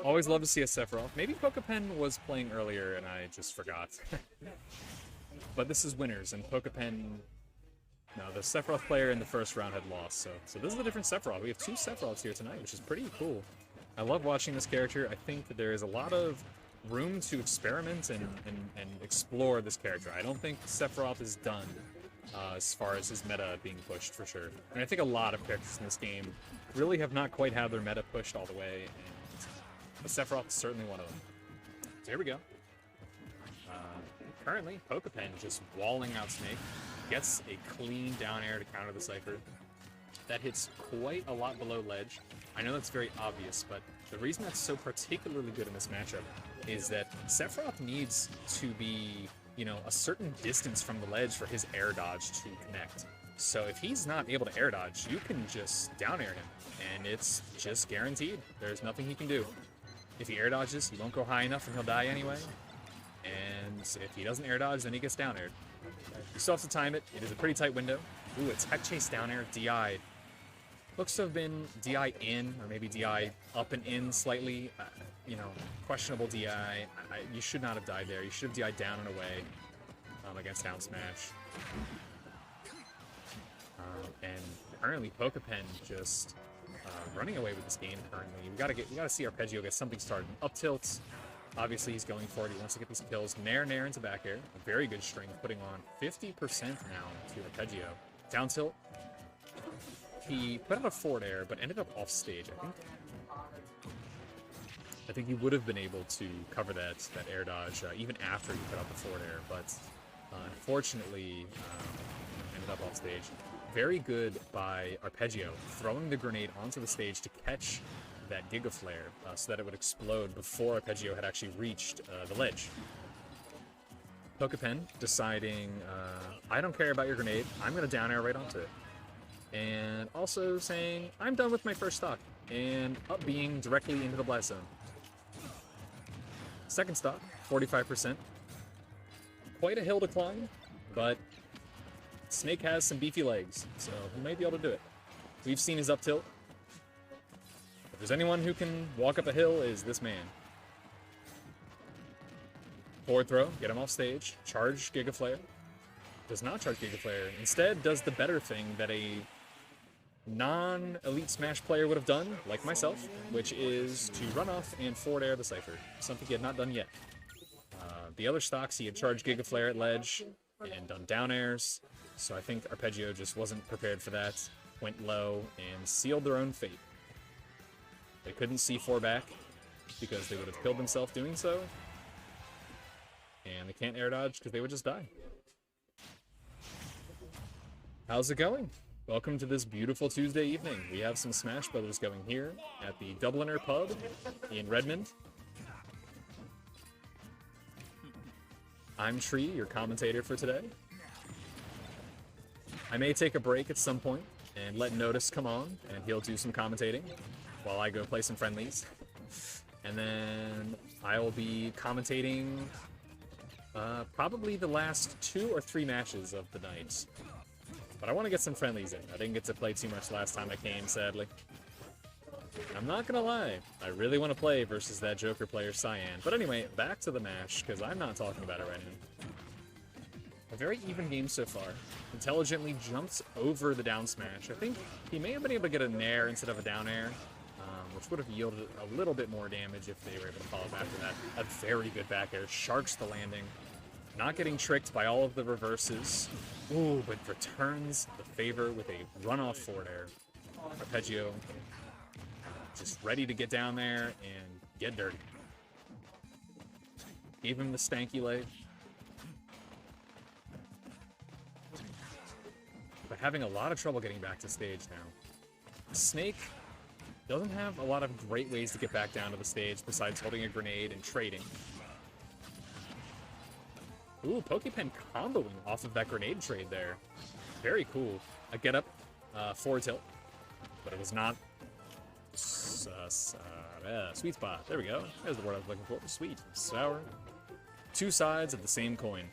Always love to see a Sephiroth. Maybe Pokepen was playing earlier and I just forgot. But this is winners, and Pokepen... No, the Sephiroth player in the first round had lost, so this is a different Sephiroth. We have two Sephiroths here tonight, which is pretty cool. I love watching this character. I think that there is a lot of room to experiment and explore this character. I don't think Sephiroth is done as far as his meta being pushed, for sure. And I think a lot of characters in this game really have not quite had their meta pushed all the way, and Sephiroth is certainly one of them. So here we go. Currently, Pokepen just walling out Snake. Gets a clean down air to counter the Cypher. That hits quite a lot below ledge. I know that's very obvious, but the reason that's so particularly good in this matchup is that Sephiroth needs to be, you know, a certain distance from the ledge for his air dodge to connect. So if he's not able to air dodge, you can just down air him, and it's just guaranteed. There's nothing he can do. If he air dodges, he won't go high enough and he'll die anyway. And if he doesn't air dodge, then he gets down aired. You still have to time it. It is a pretty tight window. Ooh, a tech chase down air, DI. Looks to have been DI in, or maybe DI up and in slightly. You know, questionable DI. You should not have died there. You should have DI down and away against down smash. And currently, Pokepen just running away with this game currently. We gotta see Arpeggio get something started. Up tilts. Obviously, he's going for it. He wants to get these kills. Nair into back air. A very good string, putting on 50% now to Arpeggio. Down tilt. He put out a forward air, but ended up off stage, I think. I think he would have been able to cover that air dodge even after he put out the forward air, but unfortunately ended up off stage. Very good by Arpeggio, throwing the grenade onto the stage to catch that Giga Flare so that it would explode before Arpeggio had actually reached the ledge. Pokepen deciding, I don't care about your grenade, I'm going to down air right onto it. And also saying, I'm done with my first stock, and up being directly into the blast zone. Second stock, 45%. Quite a hill to climb, but Snake has some beefy legs, so he may be able to do it. We've seen his up tilt. If there's anyone who can walk up a hill, is this man. Forward throw, get him off stage, charge Giga Flare. Does not charge Giga Flare. Instead, does the better thing that a non-Elite Smash player would have done, like myself, which is to run off and forward air the Cypher. Something he had not done yet. The other stocks, he had charged Giga Flare at ledge and done down airs, so I think Arpeggio just wasn't prepared for that, went low, and sealed their own fate. They couldn't C4 back, because they would have killed themselves doing so, and they can't air dodge because they would just die. How's it going? Welcome to this beautiful Tuesday evening. We have some Smash Brothers going here at the Dubliner Pub in Redmond. I'm Tree, your commentator for today. I may take a break at some point and let Notice come on, and he'll do some commentating while I go play some friendlies. And then I will be commentating probably the last 2 or 3 matches of the night. But I want to get some friendlies in. I didn't get to play too much last time I came, sadly. I'm not gonna lie, I really want to play versus that Joker player, Cyan. But anyway, back to the match, because I'm not talking about it right now. A very even game so far. Intelligently jumps over the down smash. I think he may have been able to get a nair instead of a down air, which would have yielded a little bit more damage if they were able to follow back with that. A very good back air, sharks the landing. Not getting tricked by all of the reverses. Ooh, but returns the favor with a runoff forward air. Arpeggio just ready to get down there and get dirty. Gave him the stanky leg. But having a lot of trouble getting back to stage now. Snake doesn't have a lot of great ways to get back down to the stage besides holding a grenade and trading. Ooh, Pokepen comboing off of that grenade trade there. Very cool. A get up, forward tilt, but it was not sweet spot. There we go. There's the word I was looking for. Sweet, sour. 2 sides of the same coin.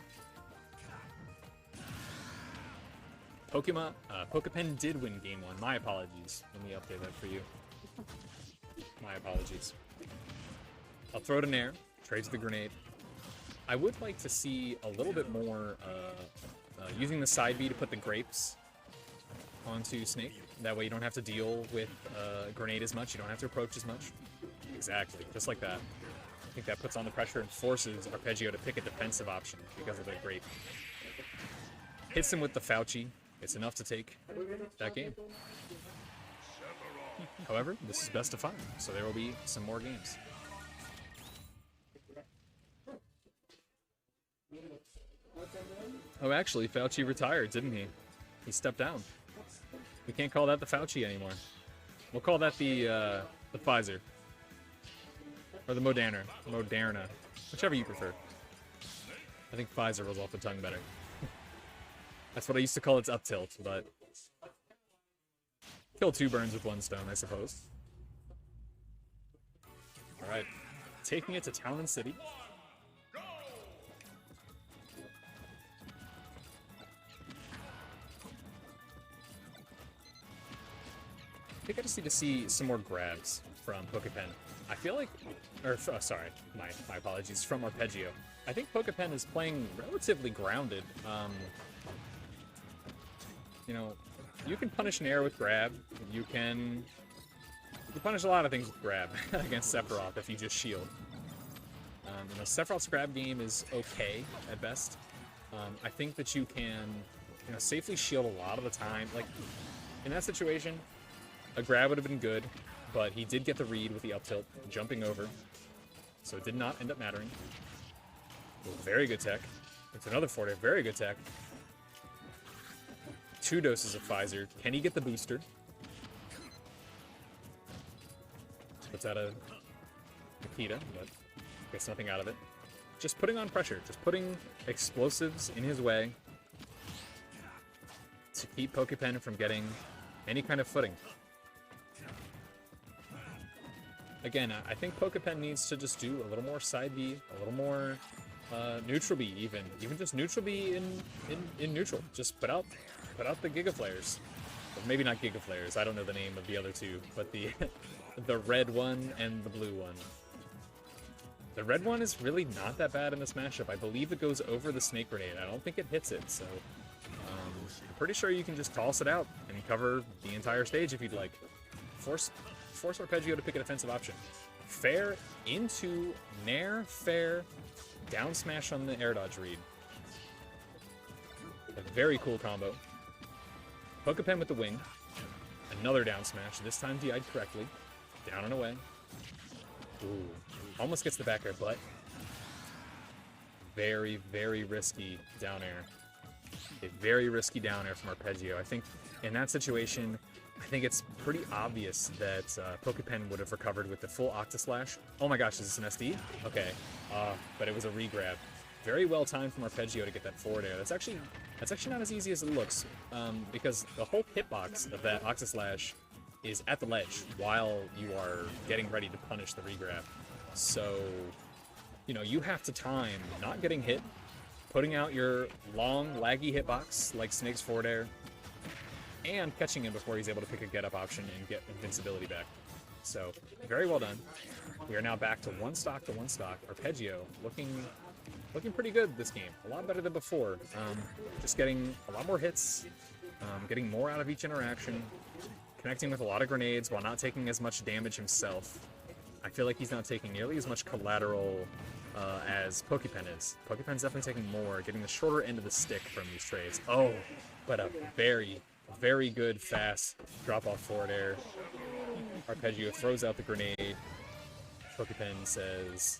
Pokepen did win game 1. My apologies. Let me update that for you. My apologies. I'll throw it in air, trade to the grenade. I would like to see a little bit more using the side B to put the grapes onto Snake. That way you don't have to deal with grenade as much, you don't have to approach as much. Exactly, just like that. I think that puts on the pressure and forces Arpeggio to pick a defensive option because of the grape. Hits him with the Fauci. It's enough to take that game. However, this is best of 5, so there will be some more games. Oh, actually, Fauci retired, didn't he? He stepped down. We can't call that the Fauci anymore. We'll call that the Pfizer. Or the Moderna. Whichever you prefer. I think Pfizer rolls off the tongue better. That's what I used to call its up tilt, but... Kill 2 birds with 1 stone, I suppose. Alright. Taking it to Town and City. I think I just need to see some more grabs from pokepen. I feel like, sorry, my apologies, from Arpeggio. I think pokepen is playing relatively grounded. You know, you can punish an air with grab. You can punish a lot of things with grab against Sephiroth if you just shield. You know, Sephiroth's grab game is okay at best. I think that you can, you know, safely shield a lot of the time. Like, in that situation, a grab would have been good, but he did get the read with the up tilt, jumping over, so it did not end up mattering. Very good tech. It's another forward air, very good tech. 2 doses of Pfizer. Can he get the booster? Puts out a Nikita, but gets nothing out of it. Just putting on pressure, just putting explosives in his way to keep pokepen from getting any kind of footing. Again, I think pokepen needs to just do a little more side B, a little more neutral B, even just neutral B in neutral. Just put out the Giga Flares. Well, maybe not Giga Flares. I don't know the name of the other 2, but the the red one and the blue one. The red one is really not that bad in this mashup. I believe it goes over the snake grenade. I don't think it hits it, so I'm pretty sure you can just toss it out and cover the entire stage if you'd like. Force Arpeggio to pick a defensive option. Fair into Nair, fair, down smash on the air dodge read. A very cool combo. Pokepen with the wing. Another down smash, this time DI'd correctly. Down and away. Ooh, almost gets the back air, but very, very risky down air. A very risky down air from Arpeggio. I think in that situation, I think it's pretty obvious that pokepen would have recovered with the full Octaslash. Oh my gosh, is this an SD? Okay, but it was a re-grab. Very well timed from Arpeggio to get that forward air. That's actually not as easy as it looks, because the whole hitbox of that Octaslash is at the ledge while you are getting ready to punish the re-grab. So, you know, you have to time not getting hit, putting out your long, laggy hitbox like Snake's forward air, and catching him before he's able to pick a get-up option and get invincibility back. So, very well done. We are now back to 1 stock to 1 stock. Arpeggio looking pretty good this game. A lot better than before. Just getting a lot more hits, getting more out of each interaction, connecting with a lot of grenades while not taking as much damage himself. I feel like he's not taking nearly as much collateral as pokepen is. Pokepen's definitely taking more, getting the shorter end of the stick from these trades. Oh, but a very, very good, fast drop-off forward air. Arpeggio throws out the grenade. Pokepen says,